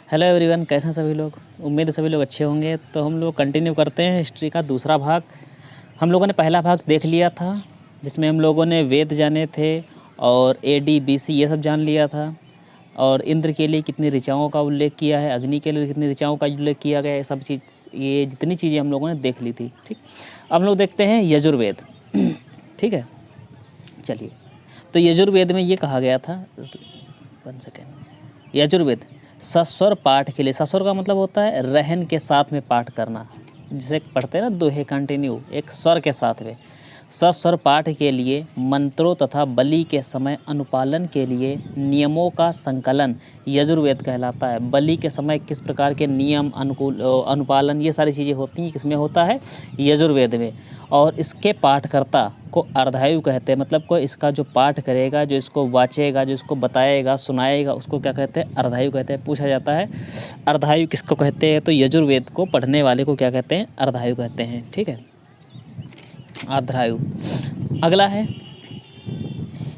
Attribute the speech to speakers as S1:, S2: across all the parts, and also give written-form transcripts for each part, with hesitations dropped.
S1: Hello everyone, कैसे हैं सभी लोग। उम्मीद है सभी लोग अच्छे होंगे। तो हम लोग कंटिन्यू करते हैं हिस्ट्री का दूसरा भाग। हम लोगों ने पहला भाग देख लिया था जिसमें हम लोगों ने वेद जाने थे और AD BC ये सब जान लिया था, और इंद्र के लिए कितनी ऋचाओं का उल्लेख किया है, अग्नि के लिए कितनी ऋचाओं का उल्लेख किया गया है, सब चीज़ ये जितनी चीज़ें हम लोगों ने देख ली थी। ठीक, अब हम लोग देखते हैं यजुर्वेद। ठीक है, चलिए। तो यजुर्वेद में ये कहा गया था, 1 सेकेंड। यजुर्वेद सस्वर पाठ के लिए, सस्वर का मतलब होता है रहन के साथ में पाठ करना, जिसे पढ़ते हैं ना दोहे कंटिन्यू एक स्वर के साथ में। सस्वर पाठ के लिए मंत्रों तथा बलि के समय अनुपालन के लिए नियमों का संकलन यजुर्वेद कहलाता है। बलि के समय किस प्रकार के नियम अनुपालन ये सारी चीज़ें होती हैं, किसमें होता है? यजुर्वेद में। और इसके पाठकर्ता को अर्धायु कहते हैं, मतलब कोई इसका जो पाठ करेगा, जो इसको वाचेगा, जो इसको बताएगा, सुनाएगा, उसको क्या कहते हैं? अर्धायु कहते हैं। पूछा जाता है अर्धायु किसको कहते हैं, तो यजुर्वेद को पढ़ने वाले को क्या कहते हैं? अर्धायु कहते हैं। ठीक है, अर्धायु। अगला है,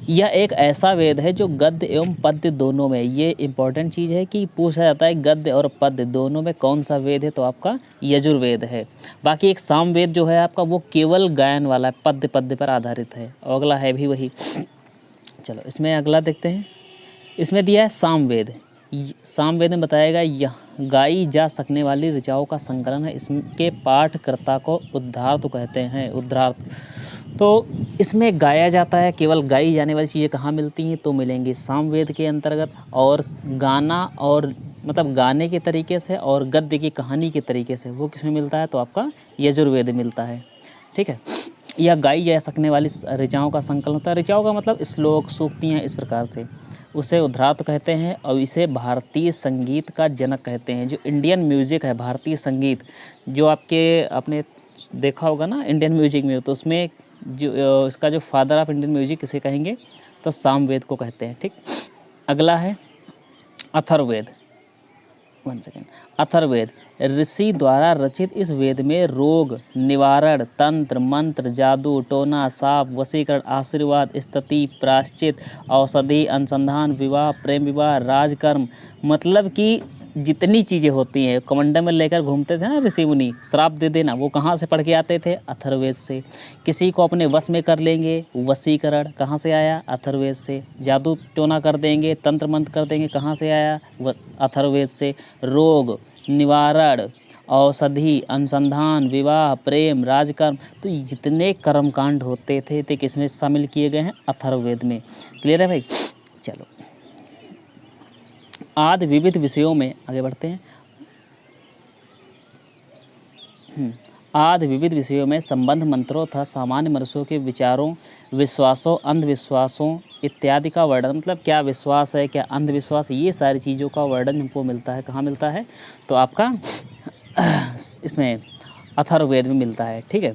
S1: यह एक ऐसा वेद है जो गद्य एवं पद्य दोनों में, ये इंपॉर्टेंट चीज़ है कि पूछा जाता है गद्य और पद्य दोनों में कौन सा वेद है, तो आपका यजुर्वेद है। बाकी एक सामवेद जो है आपका वो केवल गायन वाला है, पद्य पद्य पर आधारित है। और अगला है भी वही। चलो इसमें अगला देखते हैं। इसमें दिया है सामवेद। सामवेद में बताएगा यह गाई जा सकने वाली ऋचाओं का संकलन है। इसके पाठकर्ता को उद्धार्थ कहते हैं। उद्धार्थ तो इसमें गाया जाता है, केवल गाई जाने वाली चीज़ें कहाँ मिलती हैं, तो मिलेंगी सामवेद के अंतर्गत। और गाना और मतलब गाने के तरीके से और गद्य की कहानी के तरीके से वो किसमें मिलता है, तो आपका यजुर्वेद मिलता है। ठीक है, यह गाई जा सकने वाली ऋचाओं का संकलन होता है। ऋचाओं का मतलब श्लोक, सूक्तियाँ, इस प्रकार से उसे उद्धार्थ कहते हैं। और इसे भारतीय संगीत का जनक कहते हैं। जो इंडियन म्यूज़िक है, भारतीय संगीत, जो आपने देखा होगा ना इंडियन म्यूजिक में, तो उसमें जो इसका जो फादर ऑफ इंडियन म्यूजिक किसे कहेंगे, तो सामवेद को कहते हैं। ठीक, अगला है अथर्ववेद। 1 सेकेंड। अथर्ववेद ऋषि द्वारा रचित इस वेद में रोग निवारण, तंत्र मंत्र, जादू टोना, साप, वशीकरण, आशीर्वाद, स्तुति, प्रायश्चित, औषधि, अनुसंधान, विवाह, प्रेम विवाह, राजकर्म, मतलब कि जितनी चीज़ें होती हैं, कमंडल में लेकर घूमते थे ना ऋषि मुनि, श्राप दे देना, वो कहाँ से पढ़ के आते थे? अथर्ववेद से। किसी को अपने वश में कर लेंगे, वशीकरण कहाँ से आया? अथर्ववेद से। जादू टोना कर देंगे, तंत्र मंत्र कर देंगे, कहाँ से आया? अथर्ववेद से। रोग निवारण, औषधि, अनुसंधान, विवाह, प्रेम, राजकर्म, तो जितने कर्मकांड होते थे तो किसमें शामिल किए गए हैं? अथर्ववेद में। क्लियर है भाई? चलो आदि विविध विषयों में आगे बढ़ते हैं। आदि विविध विषयों में संबंध मंत्रों तथा सामान्य मनुष्यों के विचारों, विश्वासों, अंधविश्वासों इत्यादि का वर्णन, मतलब क्या विश्वास है, क्या अंधविश्वास, ये सारी चीज़ों का वर्णन हमको मिलता है। कहाँ मिलता है? तो आपका इसमें अथर्ववेद में मिलता है। ठीक है,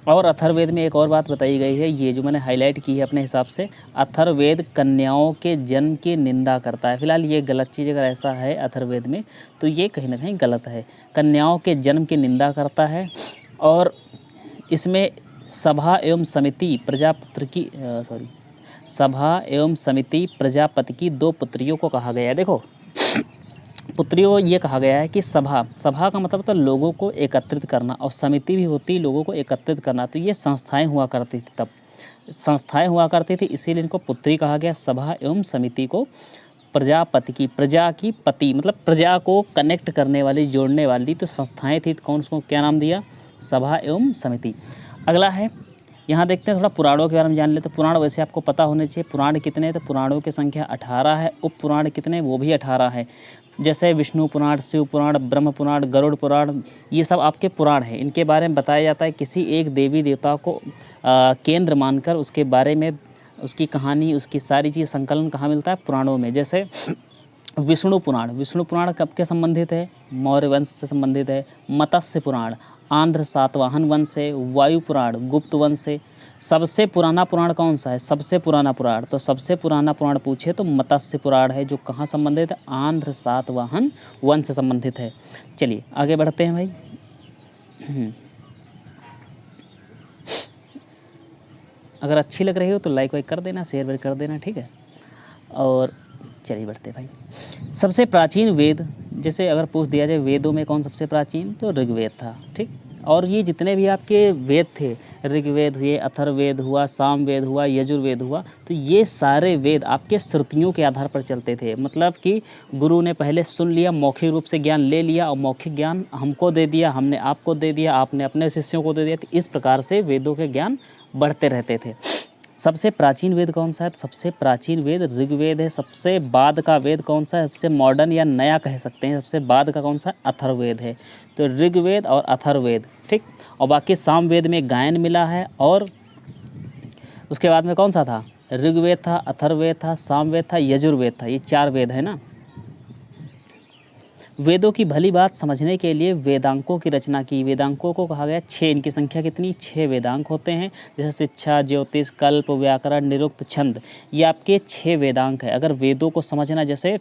S1: और अथर्ववेद में एक और बात बताई गई है, ये जो मैंने हाईलाइट की है अपने हिसाब से, अथर्ववेद कन्याओं के जन्म की निंदा करता है। फिलहाल ये गलत चीज़ अगर ऐसा है अथर्ववेद में, तो ये कहीं ना कहीं गलत है। कन्याओं के जन्म की निंदा करता है। और इसमें सभा एवं समिति प्रजापति की 2 पुत्रियों को कहा गया है। देखो पुत्रियों ये कहा गया है कि सभा का मतलब होता है लोगों को एकत्रित करना, और समिति भी होती है लोगों को एकत्रित करना। तो ये संस्थाएं हुआ करती थी, तब संस्थाएं हुआ करती थी, इसीलिए इनको पुत्री कहा गया। सभा एवं समिति को प्रजापति की, प्रजा की पति मतलब प्रजा को कनेक्ट करने वाली, जोड़ने वाली तो संस्थाएं थी। कौन, उसको क्या नाम दिया? सभा एवं समिति। अगला है, यहाँ देखते हैं थोड़ा पुराणों के बारे में जान लेते। तो पुराण वैसे आपको पता होने चाहिए। पुराण कितने हैं? तो पुराणों की संख्या 18 है। उप पुराण कितने? वो भी 18 है। जैसे विष्णु पुराण, शिव पुराण, ब्रह्म पुराण, गरुड़ पुराण, ये सब आपके पुराण हैं। इनके बारे में बताया जाता है किसी एक देवी देवता को केंद्र मानकर उसके बारे में, उसकी कहानी, उसकी सारी चीज़ संकलन कहाँ मिलता है? पुराणों में। जैसे विष्णु पुराण कब के संबंधित है? मौर्य वंश से संबंधित है। मत्स्य पुराण आंध्र सातवाहन वंश से। वायु पुराण गुप्त वंश से। सबसे पुराना पुराण कौन सा है? सबसे पुराना पुराण, तो सबसे पुराना पुराण पूछे तो मत्स्य पुराण है, जो कहाँ संबंधित है? आंध्र सातवाहन वंश से संबंधित है। चलिए आगे बढ़ते हैं भाई। अगर अच्छी लग रही हो तो लाइक वाइक कर देना, शेयर वेयर कर देना, ठीक है। और चलिए बढ़ते भाई। सबसे प्राचीन वेद जैसे अगर पूछ दिया जाए वेदों में कौन सबसे प्राचीन, तो ऋग्वेद था, ठीक। और ये जितने भी आपके वेद थे, ऋग्वेद हुए, अथर्ववेद हुआ, सामवेद हुआ, यजुर्वेद हुआ, तो ये सारे वेद आपके श्रुतियों के आधार पर चलते थे। मतलब कि गुरु ने पहले सुन लिया, मौखिक रूप से ज्ञान ले लिया और मौखिक ज्ञान हमको दे दिया, हमने आपको दे दिया, आपने अपने शिष्यों को दे दिया। तो इस प्रकार से वेदों के ज्ञान बढ़ते रहते थे। सबसे प्राचीन वेद कौन सा है, तो सबसे प्राचीन वेद ऋग्वेद है। सबसे बाद का वेद कौन सा है, सबसे मॉडर्न या नया कह सकते हैं, सबसे बाद का कौन सा, अथर्ववेद है। तो ऋग्वेद और अथर्ववेद, ठीक। और बाकी सामवेद में गायन मिला है, और उसके बाद में कौन सा था, ऋग्वेद था, अथर्ववेद था, सामवेद था, यजुर्वेद था। ये 4 वेद है ना। वेदों की भली बात समझने के लिए वेदांकों की रचना की। वेदांकों को कहा गया 6, इनकी संख्या कितनी, 6 वेदांक होते हैं। जैसे शिक्षा, ज्योतिष, कल्प, व्याकरण, निरुक्त, छंद, ये आपके 6 वेदांक है। अगर वेदों को समझना, जैसे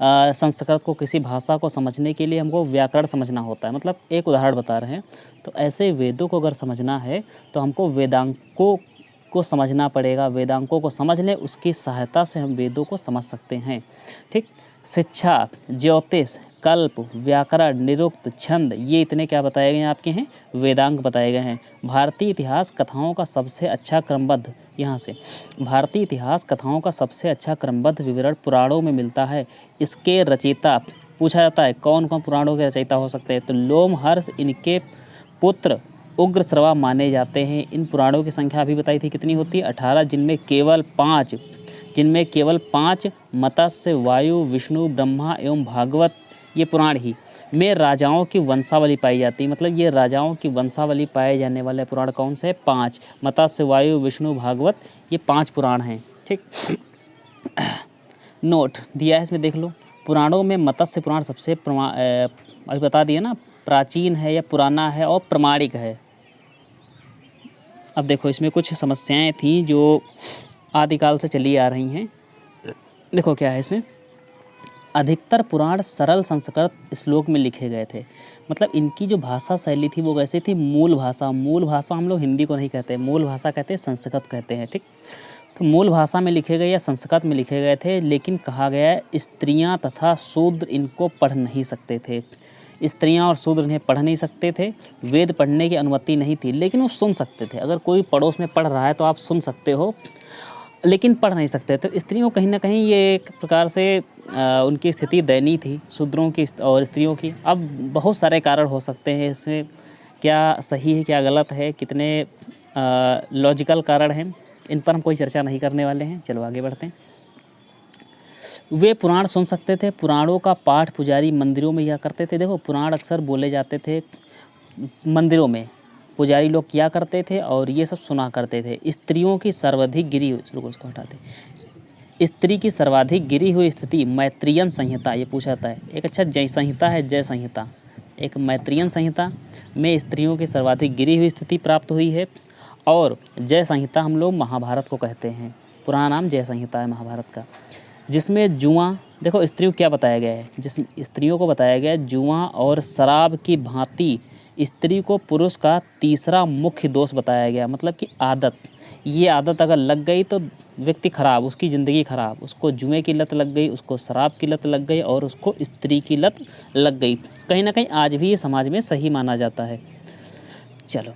S1: संस्कृत को, किसी भाषा को समझने के लिए हमको व्याकरण समझना होता है, मतलब एक उदाहरण बता रहे हैं, तो ऐसे वेदों को अगर समझना है तो हमको वेदांकों को समझना पड़ेगा। वेदांकों को समझ लें, उसकी सहायता से हम वेदों को समझ सकते हैं, ठीक। शिक्षा, ज्योतिष, कल्प, व्याकरण, निरुक्त, छंद, ये इतने क्या बताए गए हैं आपके हैं, वेदांग बताए गए हैं। भारतीय इतिहास कथाओं का सबसे अच्छा क्रमबद्ध, यहाँ से भारतीय इतिहास कथाओं का सबसे अच्छा क्रमबद्ध विवरण पुराणों में मिलता है। इसके रचयिता पूछा जाता है कौन कौन पुराणों के रचयिता हो सकते हैं, तो लोमहर्ष इनके पुत्र उग्रश्रवा माने जाते हैं। इन पुराणों की संख्या अभी बताई थी कितनी होती है, 18, जिनमें केवल 5 मत्स्य, वायु, विष्णु, ब्रह्मा एवं भागवत, ये पुराण ही में राजाओं की वंशावली पाई जाती है। मतलब ये राजाओं की वंशावली पाए जाने वाले पुराण कौन से, 5, मत्स्य, वायु, विष्णु, भागवत, ये 5 पुराण हैं, ठीक। नोट दिया है इसमें, देख लो। पुराणों में मत्स्य पुराण सबसे अभी बता दिया ना, प्राचीन है या पुराना है और प्रमाणिक है। अब देखो इसमें कुछ समस्याएं थी जो आदिकाल से चली आ रही हैं। देखो क्या है इसमें, अधिकतर पुराण सरल संस्कृत श्लोक में लिखे गए थे। मतलब इनकी जो भाषा शैली थी वो कैसी थी, मूल भाषा हम लोग हिंदी को नहीं कहते, मूल भाषा कहते हैं, संस्कृत कहते हैं, ठीक। तो मूल भाषा में लिखे गए या संस्कृत में लिखे गए थे। लेकिन कहा गया है स्त्रियां तथा शूद्र इनको पढ़ नहीं सकते थे। स्त्रियां और शूद्र इन्हें पढ़ नहीं सकते थे। वेद पढ़ने की अनुमति नहीं थी, लेकिन वो सुन सकते थे। अगर कोई पड़ोस में पढ़ रहा है तो आप सुन सकते हो, लेकिन पढ़ नहीं सकते। तो स्त्रियों कहीं ना कहीं ये एक प्रकार से उनकी स्थिति दयनीय थी, शूद्रों की और स्त्रियों की। अब बहुत सारे कारण हो सकते हैं इसमें, क्या सही है क्या गलत है, कितने लॉजिकल कारण हैं, इन पर हम कोई चर्चा नहीं करने वाले हैं। चलो आगे बढ़ते हैं। वे पुराण सुन सकते थे। पुराणों का पाठ पुजारी मंदिरों में किया करते थे। देखो पुराण अक्सर बोले जाते थे मंदिरों में, पुजारी लोग किया करते थे और ये सब सुना करते थे। स्त्रियों की सर्वाधिक गिरी हुई, रुको उसको हटाते, स्त्री की सर्वाधिक गिरी हुई स्थिति मैत्रियन संहिता, ये पूछा जाता है। एक अच्छा जय संहिता है, जय संहिता, एक मैत्रियन संहिता में स्त्रियों की सर्वाधिक गिरी हुई स्थिति प्राप्त हुई है। और जय संहिता हम लोग महाभारत को कहते हैं, पुराना नाम जय संहिता है महाभारत का, जिसमें जुआ, देखो स्त्रियों को क्या बताया गया है, जिसमें स्त्रियों को बताया गया है जुआ और शराब की भांति स्त्री को पुरुष का तीसरा मुख्य दोष बताया गया। मतलब कि आदत, ये आदत अगर लग गई तो व्यक्ति खराब, उसकी ज़िंदगी खराब, उसको जुए की लत लग गई, उसको शराब की लत लग गई और उसको स्त्री की लत लग गई। कहीं ना कहीं आज भी ये समाज में सही माना जाता है। चलो,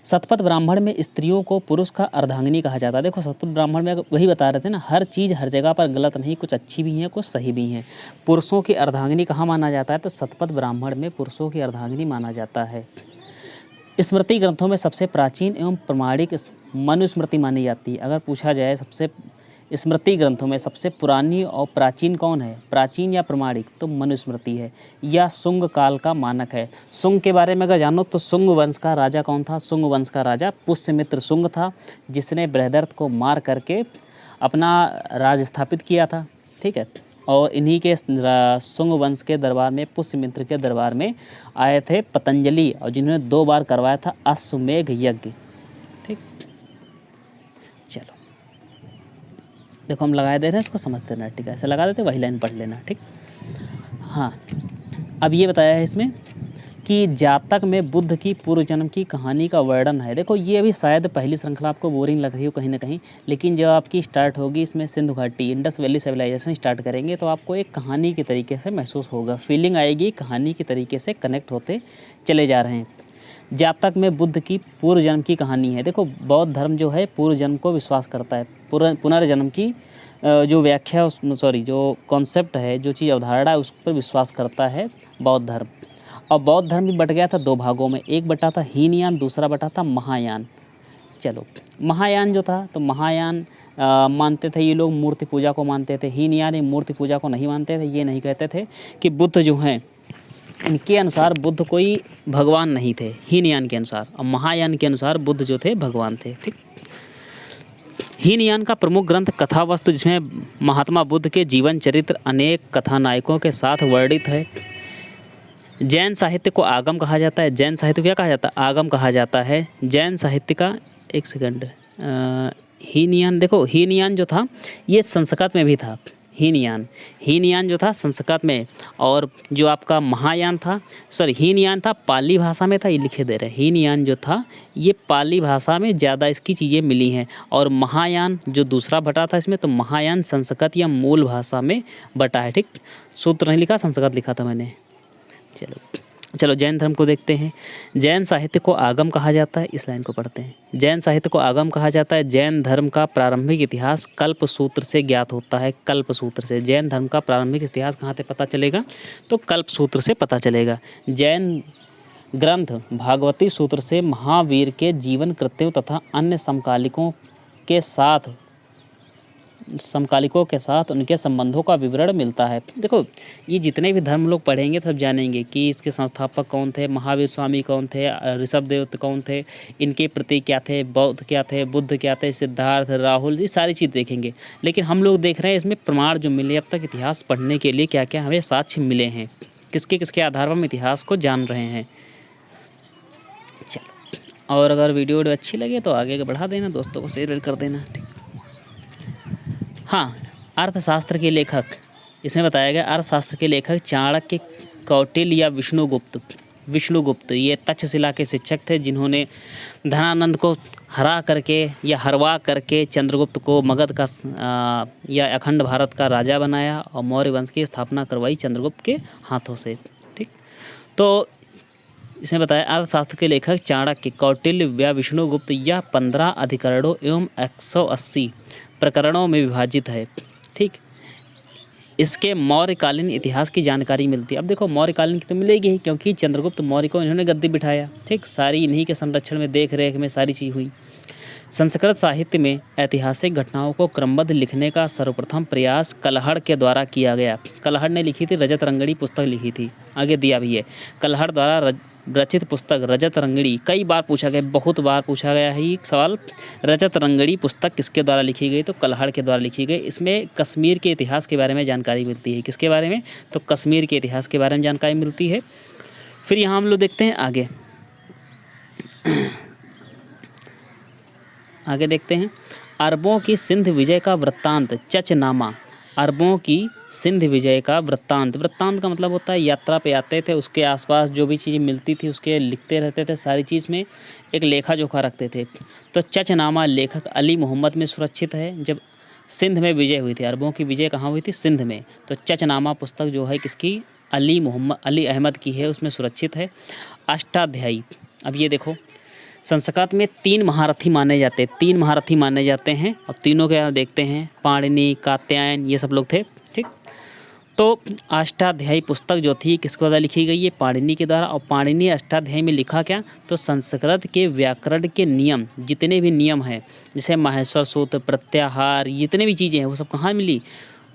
S1: शतपथ ब्राह्मण में स्त्रियों को पुरुष का अर्धांगिनी कहा जाता है। देखो शतपथ ब्राह्मण में वही बता रहे थे ना, हर चीज़ हर जगह पर गलत नहीं, कुछ अच्छी भी हैं कुछ सही भी हैं। पुरुषों की अर्धांगिनी कहाँ माना जाता है, तो शतपथ ब्राह्मण में पुरुषों की अर्धांगिनी माना जाता है। स्मृति ग्रंथों में सबसे प्राचीन एवं प्रमाणिक मनुस्मृति मानी जाती है। अगर पूछा जाए सबसे स्मृति ग्रंथों में सबसे पुरानी और प्राचीन कौन है, प्राचीन या प्रमाणिक, तो मनुस्मृति है। यह शुंग काल का मानक है। शुंग के बारे में अगर जानो तो शुंग वंश का राजा कौन था, शुंग वंश का राजा पुष्यमित्र शुंग था, जिसने बृहदर्थ को मार करके अपना राज स्थापित किया था, ठीक है। और इन्हीं के शुंग वंश के दरबार में, पुष्यमित्र के दरबार में आए थे पतंजलि, और जिन्होंने 2 बार करवाया था अश्वमेघ यज्ञ, ठीक। चलो देखो हम लगाए दे रहे हैं, इसको समझते रहना, ठीक है। ऐसे लगा देते, वही लाइन पढ़ लेना, ठीक। हाँ, अब ये बताया है इसमें कि जातक में बुद्ध की पूर्व जन्म की कहानी का वर्णन है। देखो ये अभी शायद पहली श्रृंखला आपको बोरिंग लग रही हो कहीं ना कहीं, लेकिन जब आपकी स्टार्ट होगी इसमें सिंधु घाटी इंडस वैली सिविलाइजेशन स्टार्ट करेंगे तो आपको एक कहानी के तरीके से महसूस होगा, फीलिंग आएगी, कहानी के तरीके से कनेक्ट होते चले जा रहे हैं। जातक में बुद्ध की पूर्व जन्म की कहानी है। देखो बौद्ध धर्म जो है पूर्व जन्म को विश्वास करता है, पुनर्जन्म की जो व्याख्या जो कॉन्सेप्ट है, जो चीज़ अवधारणा है उस पर विश्वास करता है बौद्ध धर्म। और बौद्ध धर्म भी बट गया था दो भागों में, एक बटा था हीनयान, दूसरा बटा था महायान। चलो महायान जो था तो महायान मानते थे ये लोग, मूर्ति पूजा को मानते थे। हीनयान ये मूर्ति पूजा को नहीं मानते थे, ये नहीं कहते थे कि बुद्ध जो हैं इनके अनुसार बुद्ध कोई भगवान नहीं थे हीनयान के अनुसार, और महायान के अनुसार बुद्ध जो थे भगवान थे। ठीक, हीनयान का प्रमुख ग्रंथ कथा वस्तु, जिसमें महात्मा बुद्ध के जीवन चरित्र अनेक कथानायकों के साथ वर्णित है। जैन साहित्य को आगम कहा जाता है। जैन साहित्य को क्या कहा जाता है? आगम कहा जाता है। जैन साहित्य का एक सेकंड, हीनयान, देखो हीनयान जो था ये संस्कृत में भी था। हीनयान जो था संस्कृत में, और जो आपका महायान था, हीनयान था पाली भाषा में था, ये लिखे दे रहे हैं। हीनयान जो था ये पाली भाषा में ज़्यादा इसकी चीज़ें मिली हैं, और महायान जो दूसरा बटा था इसमें, तो महायान संस्कृत या मूल भाषा में बटा है। ठीक, सूत्र नहीं लिखा, संस्कृत लिखा था मैंने। चलो जैन धर्म को देखते हैं। जैन साहित्य को आगम कहा जाता है, इस लाइन को पढ़ते हैं। जैन साहित्य को आगम कहा जाता है। जैन धर्म का प्रारंभिक इतिहास कल्प सूत्र से ज्ञात होता है। कल्प सूत्र से जैन धर्म का प्रारंभिक इतिहास कहाँ से पता चलेगा? तो कल्प सूत्र से पता चलेगा। जैन ग्रंथ भागवती सूत्र से महावीर के जीवन कृत्यों तथा अन्य समकालिकों के साथ उनके संबंधों का विवरण मिलता है। देखो ये जितने भी धर्म लोग पढ़ेंगे सब जानेंगे कि इसके संस्थापक कौन थे, महावीर स्वामी कौन थे, ऋषभदेव कौन थे, इनके प्रतीक क्या थे, बौद्ध क्या थे, बुद्ध क्या थे, सिद्धार्थ, राहुल, ये सारी चीज़ देखेंगे। लेकिन हम लोग देख रहे हैं इसमें प्रमाण जो मिले अब तक इतिहास पढ़ने के लिए, क्या क्या हमें साक्ष्य मिले हैं, किसके किसके आधार पर हम इतिहास को जान रहे हैं। चलो, और अगर वीडियो अच्छी लगे तो आगे बढ़ा देना, दोस्तों को शेयर कर देना। हाँ, अर्थशास्त्र के लेखक, इसमें बताया गया अर्थशास्त्र के लेखक चाणक्य, कौटिल्य या विष्णुगुप्त ये तक्षशिला के शिक्षक थे, जिन्होंने धनानंद को हरवा करके चंद्रगुप्त को मगध का या अखंड भारत का राजा बनाया और मौर्य वंश की स्थापना करवाई चंद्रगुप्त के हाथों से। ठीक, तो इसमें बताया अर्थशास्त्र के लेखक चाणक्य, कौटिल्य या विष्णुगुप्त यह 15 अधिकरणों एवं 180 प्रकरणों में विभाजित है। ठीक, इसके मौर्यकालीन इतिहास की जानकारी मिलती है। अब देखो मौर्यकालीन की तो मिलेगी ही, क्योंकि चंद्रगुप्त मौर्य को इन्होंने गद्दी बिठाया। ठीक, सारी इन्हीं के संरक्षण में, देख रेख में सारी चीज़ हुई। संस्कृत साहित्य में ऐतिहासिक घटनाओं को क्रमबद्ध लिखने का सर्वप्रथम प्रयास कलहड़ के द्वारा किया गया। कलहड़ ने लिखी थी, रजत रंगड़ी पुस्तक लिखी थी, आगे दिया भी है। कलहड़ द्वारा रचित पुस्तक रजत रंगड़ी, कई बार पूछा गया, बहुत बार पूछा गया है ये सवाल। रजत रंगड़ी पुस्तक किसके द्वारा लिखी गई? तो कलहड़ के द्वारा लिखी गई। इसमें कश्मीर के इतिहास के बारे में जानकारी मिलती है। किसके बारे में? तो कश्मीर के इतिहास के बारे में जानकारी मिलती है। फिर यहाँ हम लोग देखते हैं आगे देखते हैं अरबों की सिंध विजय का वृत्तांत चचनामा। अरबों की सिंध विजय का वृत्तांत का मतलब होता है यात्रा पे आते थे, उसके आसपास जो भी चीज़ें मिलती थी उसके लिखते रहते थे, सारी चीज़ में एक लेखा जोखा रखते थे। तो चचनामा लेखक अली मोहम्मद में सुरक्षित है। जब सिंध में विजय हुई थी, अरबों की विजय कहाँ हुई थी? सिंध में। तो चचनामा पुस्तक जो है किसकी? अली अहमद की है, उसमें सुरक्षित है। अष्टाध्यायी, अब ये देखो संस्कृत में 3 महारथी माने जाते हैं, और तीनों के देखते हैं, पाणिनि, कात्यायन, ये सब लोग थे। ठीक, तो अष्टाध्यायी पुस्तक जो थी किसके द्वारा लिखी गई है? पाणिनि के द्वारा। और पाणिनि अष्टाध्यायी में लिखा क्या? तो संस्कृत के व्याकरण के नियम, जितने भी नियम हैं, जैसे माहेश्वर सूत्र, प्रत्याहार, जितने भी चीज़ें हैं वो सब कहाँ मिली?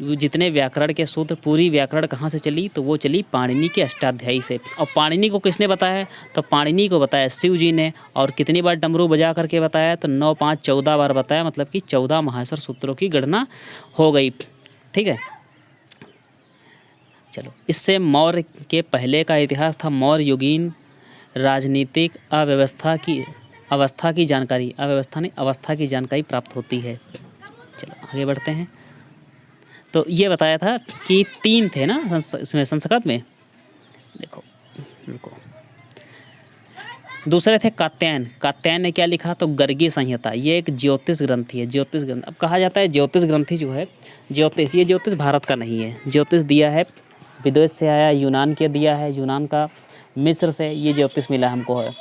S1: जितने व्याकरण के सूत्र, पूरी व्याकरण कहाँ से चली? तो वो चली पाणिनि के अष्टाध्यायी से। और पाणिनि को किसने बताया? तो पाणिनि को बताया शिव जी ने। और कितनी बार डमरू बजा करके बताया? तो 9, 5, 14 बार बताया, मतलब कि 14 माहेश्वर सूत्रों की गणना हो गई। ठीक है, चलो, इससे मौर्य के पहले का इतिहास था मौर्य युगीन राजनीतिक अवस्था की जानकारी प्राप्त होती है। चलो आगे बढ़ते हैं। तो ये बताया था कि 3 थे ना इसमें संस्कृत में। देखो रुको, दूसरे थे कात्यायन। कात्यायन ने क्या लिखा, तो गर्गी संहिता, ये एक ज्योतिष ग्रंथि है, ज्योतिष ग्रंथ। अब कहा जाता है ज्योतिष ग्रंथि जो है, ज्योतिष, ये ज्योतिष भारत का नहीं है, ज्योतिष दिया है विदेश से आया, यूनान के दिया है, यूनान का, मिस्र से ये ज्योतिष मिला हमको है।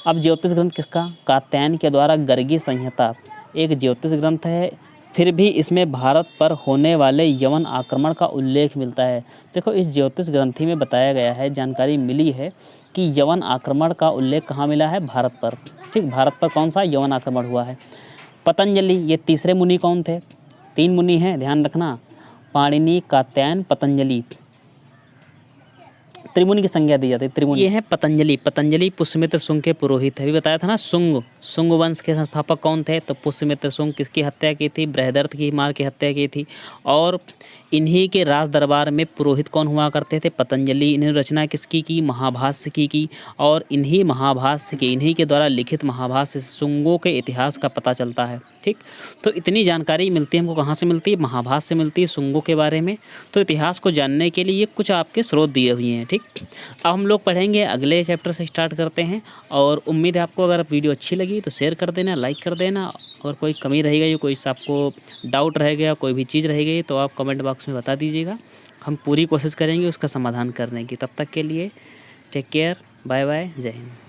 S1: अब ज्योतिष ग्रंथ किसका, कात्यायन के द्वारा गर्गी संहिता एक ज्योतिष ग्रंथ है। फिर भी इसमें भारत पर होने वाले यवन आक्रमण का उल्लेख मिलता है। देखो इस ज्योतिष ग्रंथि में बताया गया है, जानकारी मिली है कि यवन आक्रमण का उल्लेख कहाँ मिला है, भारत पर। ठीक, भारत पर कौन सा यवन आक्रमण हुआ है। पतंजलि, ये तीसरे मुनि कौन थे, 3 मुनि हैं, ध्यान रखना, पाणिनि, कात्यायन, पतंजलि, त्रिमुनि की संज्ञा दी जाती है, त्रिमुनि। ये है पतंजलि। पतंजलि पुष्यमित्र शुंग के पुरोहित है। अभी बताया था ना, शुंग वंश के संस्थापक कौन थे, तो पुष्यमित्र शुंग। किसकी हत्या की थी, बृहदर्थ की मार की हत्या की थी। और इन्हीं के राज दरबार में पुरोहित कौन हुआ करते थे, पतंजलि। इन्हें रचना किसकी की, महाभाष्य की। और इन्हीं महाभाष्य के, इन्हीं के द्वारा लिखित महाभाष्य से शुंगों के इतिहास का पता चलता है। ठीक, तो इतनी जानकारी मिलती है हमको, कहाँ से मिलती है, महाभाष्य से मिलती है शुंगों के बारे में। तो इतिहास को जानने के लिए ये कुछ आपके स्रोत दिए हुए हैं। ठीक, अब हम लोग पढ़ेंगे, अगले चैप्टर से स्टार्ट करते हैं। और उम्मीद है आपको अगर वीडियो अच्छी लगी तो शेयर कर देना, लाइक कर देना। और कोई कमी रह गई, कोई आपको डाउट रह गया, कोई भी चीज़ रह गई, तो आप कमेंट बॉक्स में बता दीजिएगा। हम पूरी कोशिश करेंगे उसका समाधान करने की। तब तक के लिए टेक केयर, बाय बाय, जय हिंद।